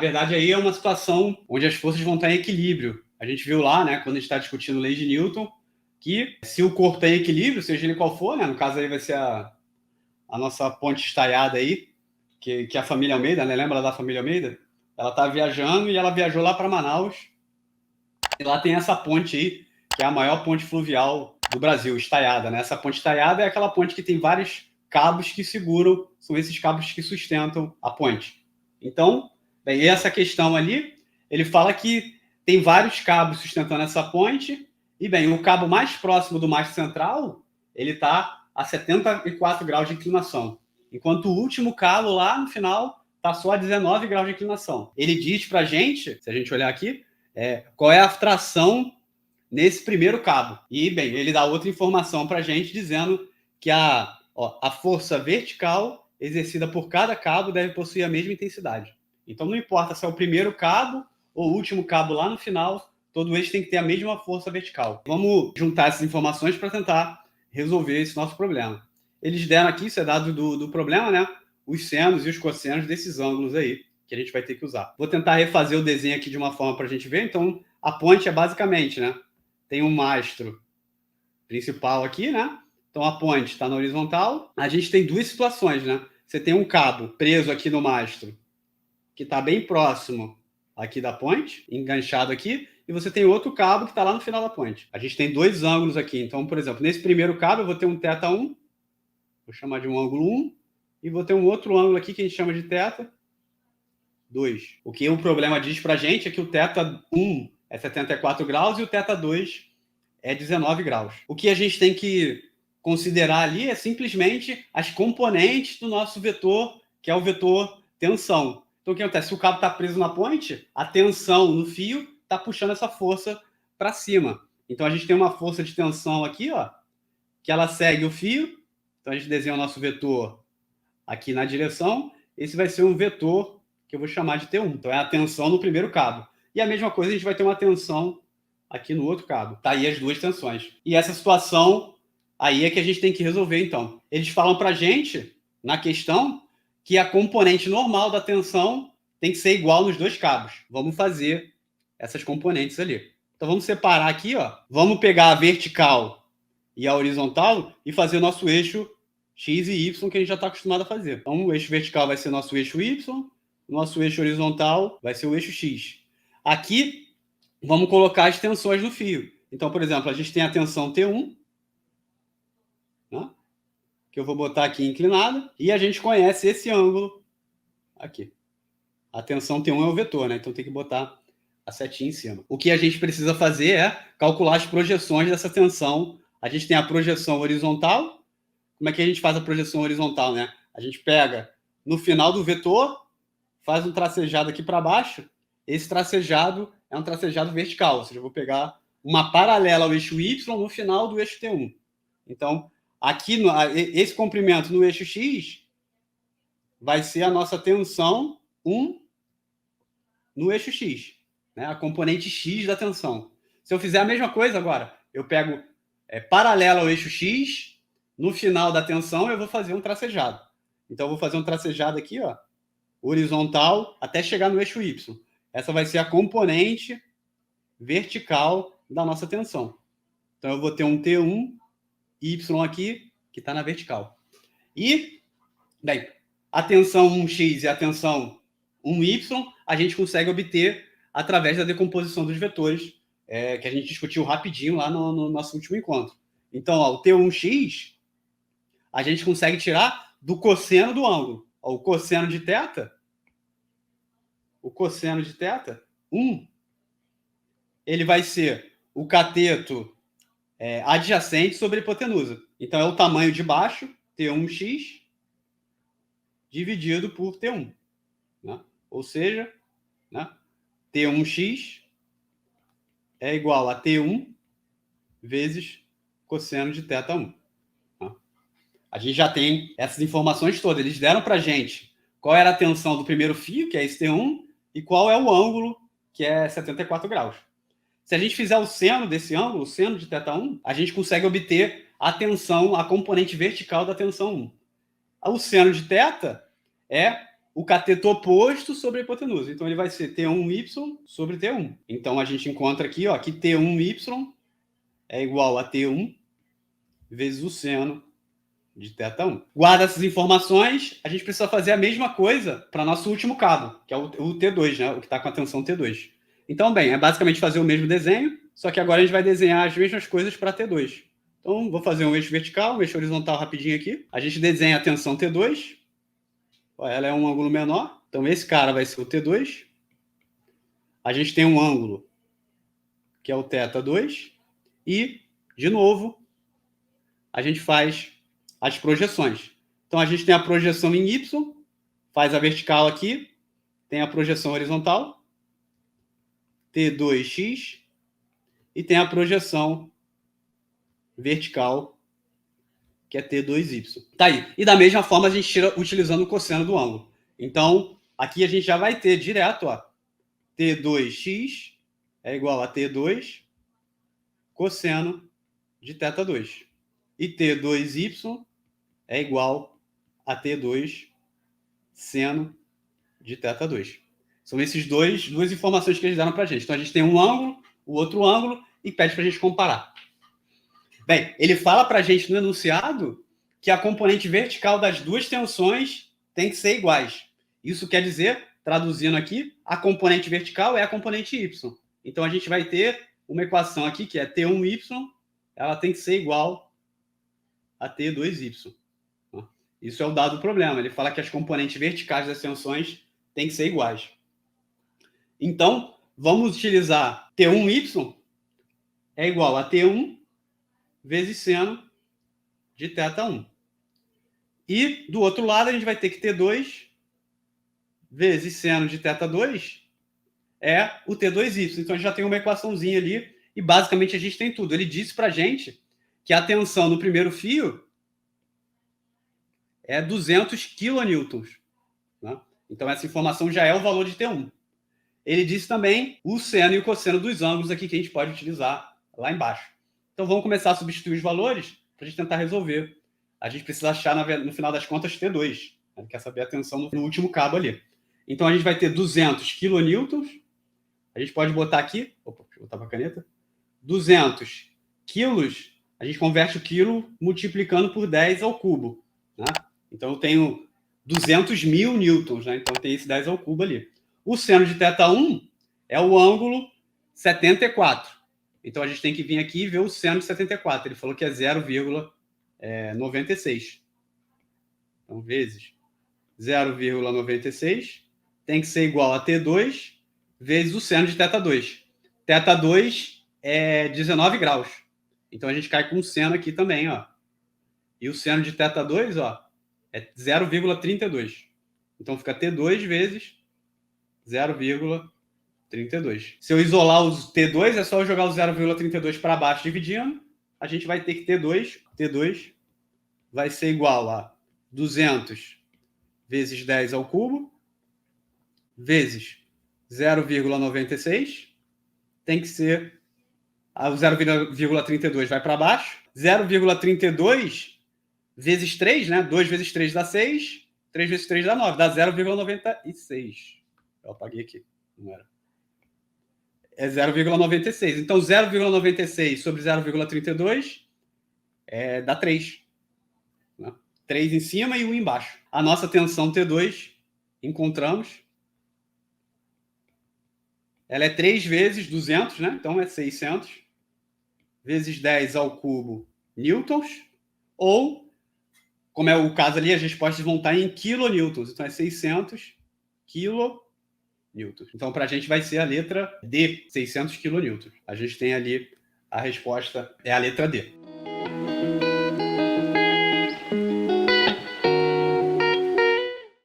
verdade, aí é uma situação onde as forças vão estar em equilíbrio. A gente viu lá, né, quando a gente está discutindo lei de Newton, que se o corpo está em equilíbrio, seja ele qual for, né, no caso aí vai ser a nossa ponte estaiada aí, que a família Almeida, né, lembra da família Almeida? Ela está viajando e ela viajou lá para Manaus. E lá tem essa ponte aí, que é a maior ponte fluvial do Brasil, estaiada, né? Essa ponte estaiada é aquela ponte que tem vários cabos que seguram, são esses cabos que sustentam a ponte. Então, bem, essa questão ali, ele fala que tem vários cabos sustentando essa ponte, e bem, o cabo mais próximo do mastro central, ele está a 74 graus de inclinação, enquanto o último cabo lá no final está só a 19 graus de inclinação. Ele diz para a gente, se a gente olhar aqui, qual é a tração nesse primeiro cabo. E, bem, ele dá outra informação para a gente dizendo que a força vertical exercida por cada cabo deve possuir a mesma intensidade. Então, não importa se é o primeiro cabo ou o último cabo lá no final, todo eixo tem que ter a mesma força vertical. Vamos juntar essas informações para tentar resolver esse nosso problema. Eles deram aqui, isso é dado do problema, né? Os senos e os cossenos desses ângulos aí, que a gente vai ter que usar. Vou tentar refazer o desenho aqui de uma forma para a gente ver. Então, a ponte é basicamente, né? Tem um mastro principal aqui, né? Então, a ponte está na horizontal. A gente tem duas situações, né? Você tem um cabo preso aqui no mastro, que está bem próximo aqui da ponte, enganchado aqui, e você tem outro cabo que está lá no final da ponte. A gente tem dois ângulos aqui. Então, por exemplo, nesse primeiro cabo eu vou ter um θ1, vou chamar de um ângulo 1, e vou ter um outro ângulo aqui que a gente chama de θ2. O que o problema diz para a gente é que o θ1 é 74 graus e o θ2 é 19 graus. O que a gente tem que considerar ali é simplesmente as componentes do nosso vetor, que é o vetor tensão. Então, o que acontece? Se o cabo está preso na ponte, a tensão no fio está puxando essa força para cima. Então, a gente tem uma força de tensão aqui, ó, que ela segue o fio. Então, a gente desenha o nosso vetor aqui na direção. Esse vai ser um vetor que eu vou chamar de T1. Então, é a tensão no primeiro cabo. E a mesma coisa, a gente vai ter uma tensão aqui no outro cabo. Tá aí as duas tensões. E essa situação aí é que a gente tem que resolver, então. Eles falam para a gente, na questão, que a componente normal da tensão tem que ser igual nos dois cabos. Vamos fazer essas componentes ali. Então, vamos separar aqui, ó. Vamos pegar a vertical e a horizontal e fazer o nosso eixo X e Y que a gente já está acostumado a fazer. Então, o eixo vertical vai ser nosso eixo Y, o nosso eixo horizontal vai ser o eixo X. Aqui, vamos colocar as tensões no fio. Então, por exemplo, a gente tem a tensão T1, né, que eu vou botar aqui inclinada, e a gente conhece esse ângulo aqui. A tensão T1 é o vetor, né? Então tem que botar a setinha em cima. O que a gente precisa fazer é calcular as projeções dessa tensão. A gente tem a projeção horizontal. Como é que a gente faz a projeção horizontal, né? A gente pega no final do vetor, faz um tracejado aqui para baixo. Esse tracejado é um tracejado vertical, ou seja, eu vou pegar uma paralela ao eixo Y no final do eixo T1. Então, aqui, esse comprimento no eixo X vai ser a nossa tensão 1 no eixo X, né? A componente X da tensão. Se eu fizer a mesma coisa agora, eu pego paralela ao eixo X, no final da tensão eu vou fazer um tracejado. Então, eu vou fazer um tracejado aqui, ó, horizontal, até chegar no eixo Y. Essa vai ser a componente vertical da nossa tensão. Então, eu vou ter um T1, Y aqui, que está na vertical. E, bem, a tensão 1x e a tensão 1y, a gente consegue obter através da decomposição dos vetores, que a gente discutiu rapidinho lá no nosso último encontro. Então, ó, o T1x, a gente consegue tirar do cosseno do ângulo. Ó, o cosseno de θ, 1, ele vai ser o cateto adjacente sobre a hipotenusa. Então, é o tamanho de baixo, T1x, dividido por T1. Né? Ou seja, né, T1x é igual a T1 vezes cosseno de θ1. Né? A gente já tem essas informações todas. Eles deram para a gente qual era a tensão do primeiro fio, que é esse T1, e qual é o ângulo, que é 74 graus. Se a gente fizer o seno desse ângulo, o seno de θ1, a gente consegue obter a tensão, a componente vertical da tensão 1. O seno de θ é o cateto oposto sobre a hipotenusa. Então, ele vai ser T1y sobre T1. Então, a gente encontra aqui, ó, que T1y é igual a T1 vezes o seno de θ1. Guarda essas informações, a gente precisa fazer a mesma coisa para nosso último cabo, que é o T2, né? O que está com a tensão T2. Então, bem, é basicamente fazer o mesmo desenho, só que agora a gente vai desenhar as mesmas coisas para T2. Então, vou fazer um eixo vertical, um eixo horizontal rapidinho aqui. A gente desenha a tensão T2. Ela é um ângulo menor. Então, esse cara vai ser o T2. A gente tem um ângulo, que é o θ2. E, de novo, a gente faz as projeções. Então, a gente tem a projeção em Y, faz a vertical aqui, tem a projeção horizontal, T2x, e tem a projeção vertical, que é T2y. Tá aí. E da mesma forma, a gente tira utilizando o cosseno do ângulo. Então, aqui a gente já vai ter direto, ó, T2x é igual a T2 cosseno de θ2. E T2y é igual a T2 seno de θ2. São essas duas informações que eles deram para a gente. Então, a gente tem um ângulo, o outro ângulo, e pede para a gente comparar. Bem, ele fala para a gente no enunciado que a componente vertical das duas tensões tem que ser iguais. Isso quer dizer, traduzindo aqui, a componente vertical é a componente y. Então, a gente vai ter uma equação aqui que é T1y, ela tem que ser igual a T2y. Isso é o dado problema. Ele fala que as componentes verticais das tensões têm que ser iguais. Então, vamos utilizar T1y é igual a T1 vezes seno de θ1. E, do outro lado, a gente vai ter que T2 vezes seno de θ2 é o T2y. Então, a gente já tem uma equaçãozinha ali e, basicamente, a gente tem tudo. Ele disse para a gente que a tensão no primeiro fio é 200 kN. Né? Então, essa informação já é o valor de T1. Ele disse também o seno e o cosseno dos ângulos aqui que a gente pode utilizar lá embaixo. Então, vamos começar a substituir os valores para a gente tentar resolver. A gente precisa achar, no final das contas, T2. Ele quer saber a tensão no último cabo ali. Então, a gente vai ter 200 kN. A gente pode botar aqui... Opa, deixa eu botar para a caneta. 200 quilos, a gente converte o quilo multiplicando por 10 ao cubo. Né? Então, eu tenho 200.000 newtons. Né? Então, tem esse 10 ao cubo ali. O seno de θ1 é o ângulo 74. Então, a gente tem que vir aqui e ver o seno de 74. Ele falou que é 0,96. Então, vezes 0,96 tem que ser igual a T2 vezes o seno de θ2. θ2 é 19 graus. Então, a gente cai com o seno aqui também. Ó. E o seno de θ2 ó, é 0,32. Então, fica T2 vezes 0,32. Se eu isolar o T2, é só eu jogar o 0,32 para baixo dividindo. A gente vai ter que T2 vai ser igual a 200 vezes 10 ao cubo, vezes 0,96. Tem que ser... O 0,32 vai para baixo. 0,32 vezes 3, né? 2 vezes 3 dá 6. 3 vezes 3 dá 9. Dá 0,96. Eu apaguei aqui. Não era. É 0,96. Então, 0,96 sobre 0,32 dá 3. Né? 3 em cima e 1 embaixo. A nossa tensão T2, encontramos. Ela é 3 vezes 200, né? Então, é 600. Vezes 10 ao cubo newtons. Ou, como é o caso ali, a gente pode desmontar em kilonewtons. Então, é 600 kilonewtons. Então, para a gente vai ser a letra D, 600 kN. A gente tem ali a resposta, é a letra D.